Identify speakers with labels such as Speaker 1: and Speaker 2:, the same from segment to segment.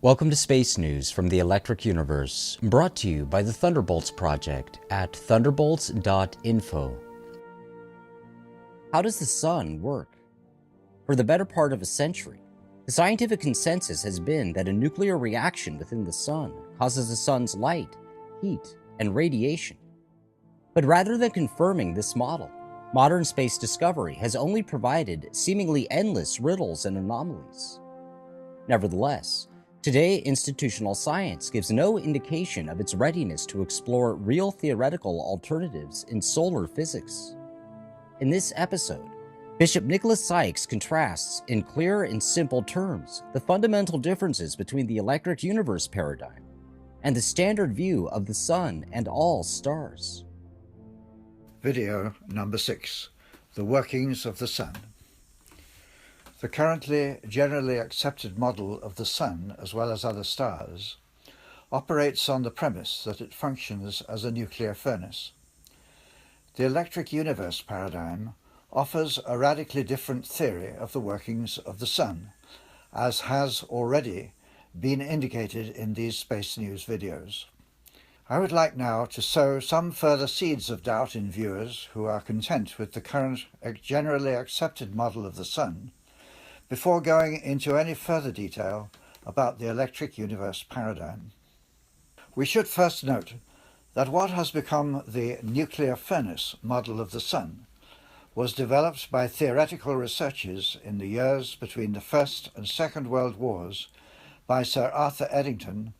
Speaker 1: Welcome to Space News from the Electric Universe, brought to you by the Thunderbolts Project at thunderbolts.info. How does the sun work? For the better part of a century, the scientific consensus has been that a nuclear reaction within the sun causes the sun's light, heat, and radiation. But rather than confirming this model, modern space discovery has only provided seemingly endless riddles and anomalies. Nevertheless, today, institutional science gives no indication of its readiness to explore real theoretical alternatives in solar physics. In this episode, Bishop Nicholas Sykes contrasts in clear and simple terms the fundamental differences between the electric universe paradigm and the standard view of the sun and all stars.
Speaker 2: Video number 6, The Workings of the Sun. The currently generally accepted model of the Sun, as well as other stars, operates on the premise that it functions as a nuclear furnace. The electric universe paradigm offers a radically different theory of the workings of the Sun, as has already been indicated in these Space News videos. I would like now to sow some further seeds of doubt in viewers who are content with the current generally accepted model of the Sun, before going into any further detail about the electric universe paradigm. We should first note that what has become the nuclear furnace model of the Sun was developed by theoretical researches in the years between the First and Second World Wars by Sir Arthur Eddington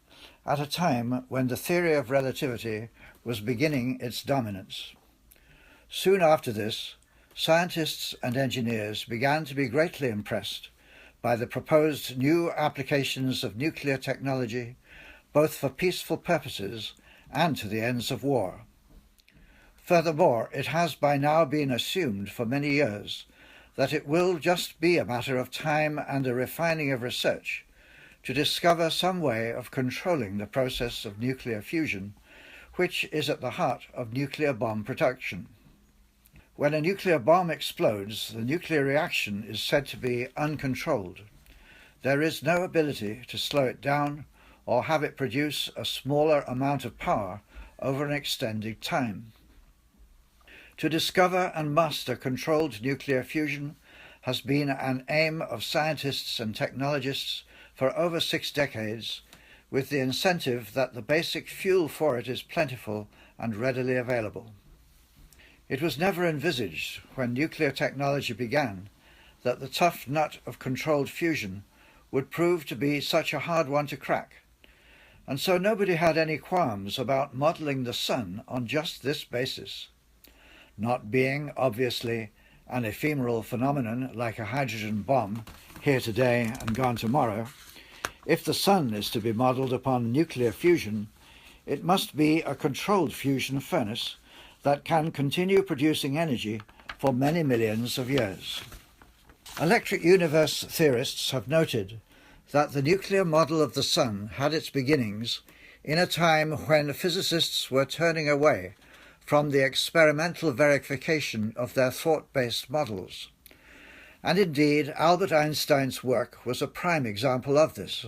Speaker 2: at a time when the theory of relativity was beginning its dominance. Soon after this, scientists and engineers began to be greatly impressed by the proposed new applications of nuclear technology, both for peaceful purposes and to the ends of war. Furthermore, it has by now been assumed for many years that it will just be a matter of time and a refining of research to discover some way of controlling the process of nuclear fusion, which is at the heart of nuclear bomb production. When a nuclear bomb explodes, the nuclear reaction is said to be uncontrolled. There is no ability to slow it down or have it produce a smaller amount of power over an extended time. To discover and master controlled nuclear fusion has been an aim of scientists and technologists for over 6 decades, with the incentive that the basic fuel for it is plentiful and readily available. It was never envisaged, when nuclear technology began, that the tough nut of controlled fusion would prove to be such a hard one to crack, and so nobody had any qualms about modelling the Sun on just this basis. Not being, obviously, an ephemeral phenomenon like a hydrogen bomb, here today and gone tomorrow, if the Sun is to be modelled upon nuclear fusion, it must be a controlled fusion furnace that can continue producing energy for many millions of years. Electric universe theorists have noted that the nuclear model of the Sun had its beginnings in a time when physicists were turning away from the experimental verification of their thought-based models. And indeed, Albert Einstein's work was a prime example of this.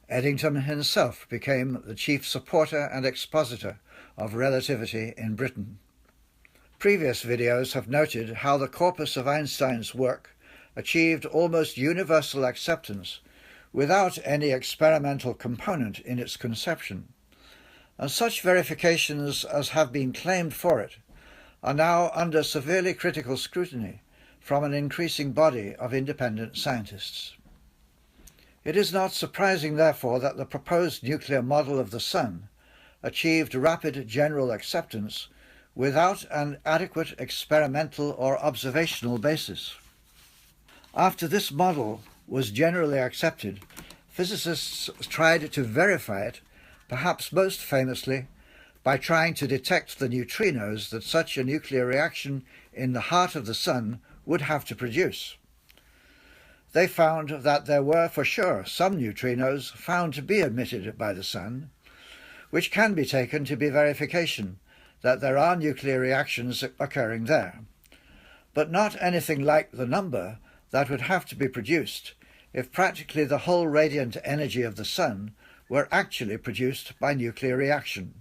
Speaker 2: Eddington himself became the chief supporter and expositor of relativity in Britain. Previous videos have noted how the corpus of Einstein's work achieved almost universal acceptance without any experimental component in its conception, and such verifications as have been claimed for it are now under severely critical scrutiny from an increasing body of independent scientists. It is not surprising, therefore, that the proposed nuclear model of the Sun achieved rapid general acceptance without an adequate experimental or observational basis. After this model was generally accepted, physicists tried to verify it, perhaps most famously by trying to detect the neutrinos that such a nuclear reaction in the heart of the Sun would have to produce. They found that there were for sure some neutrinos found to be emitted by the Sun, which can be taken to be verification that there are nuclear reactions occurring there, but not anything like the number that would have to be produced if practically the whole radiant energy of the Sun were actually produced by nuclear reaction.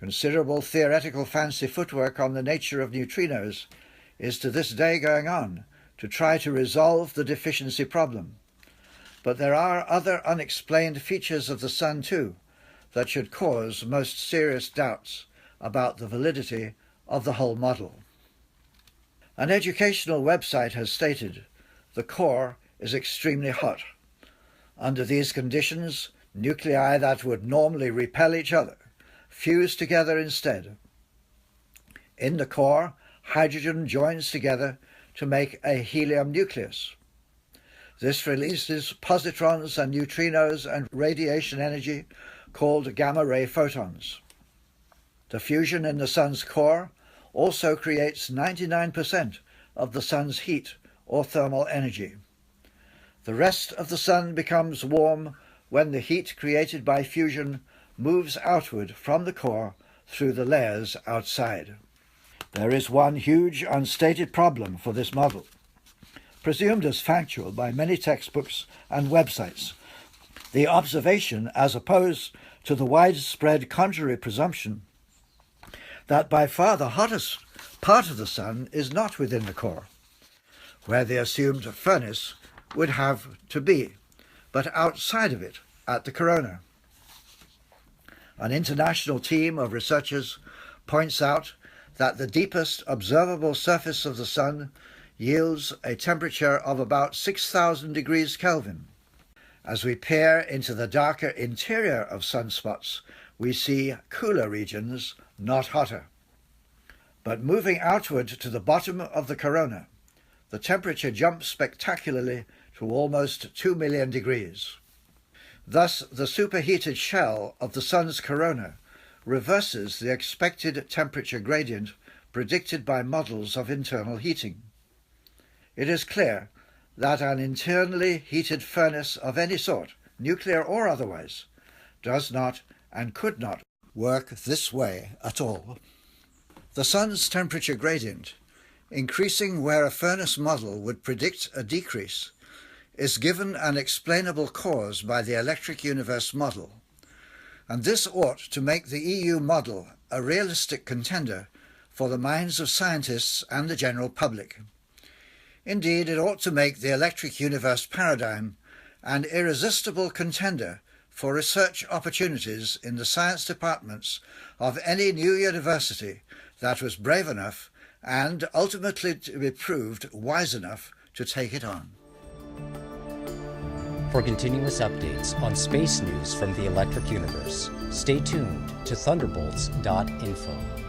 Speaker 2: Considerable theoretical fancy footwork on the nature of neutrinos is to this day going on to try to resolve the deficiency problem. But there are other unexplained features of the Sun too that should cause most serious doubts about the validity of the whole model. An educational website has stated, the core is extremely hot. Under these conditions, nuclei that would normally repel each other fuse together instead. In the core, hydrogen joins together to make a helium nucleus. This releases positrons and neutrinos and radiation energy called gamma-ray photons. The fusion in the Sun's core also creates 99% of the Sun's heat or thermal energy. The rest of the Sun becomes warm when the heat created by fusion moves outward from the core through the layers outside. There is one huge unstated problem for this model, presumed as factual by many textbooks and websites. The observation, as opposed to the widespread contrary presumption, that by far the hottest part of the Sun is not within the core, where the assumed furnace would have to be, but outside of it, at the corona. An international team of researchers points out that the deepest observable surface of the Sun yields a temperature of about 6,000 degrees Kelvin. As we peer into the darker interior of sunspots, we see cooler regions, not hotter. But moving outward to the bottom of the corona, the temperature jumps spectacularly to almost 2 million degrees. Thus, the superheated shell of the Sun's corona reverses the expected temperature gradient predicted by models of internal heating. It is clear that an internally heated furnace of any sort, nuclear or otherwise, does not and could not work this way at all. The Sun's temperature gradient, increasing where a furnace model would predict a decrease, is given an explainable cause by the electric universe model, and this ought to make the EU model a realistic contender for the minds of scientists and the general public. Indeed, it ought to make the electric universe paradigm an irresistible contender for research opportunities in the science departments of any new university that was brave enough and ultimately to be proved wise enough to take it on.
Speaker 1: For continuous updates on space news from the electric universe, stay tuned to thunderbolts.info.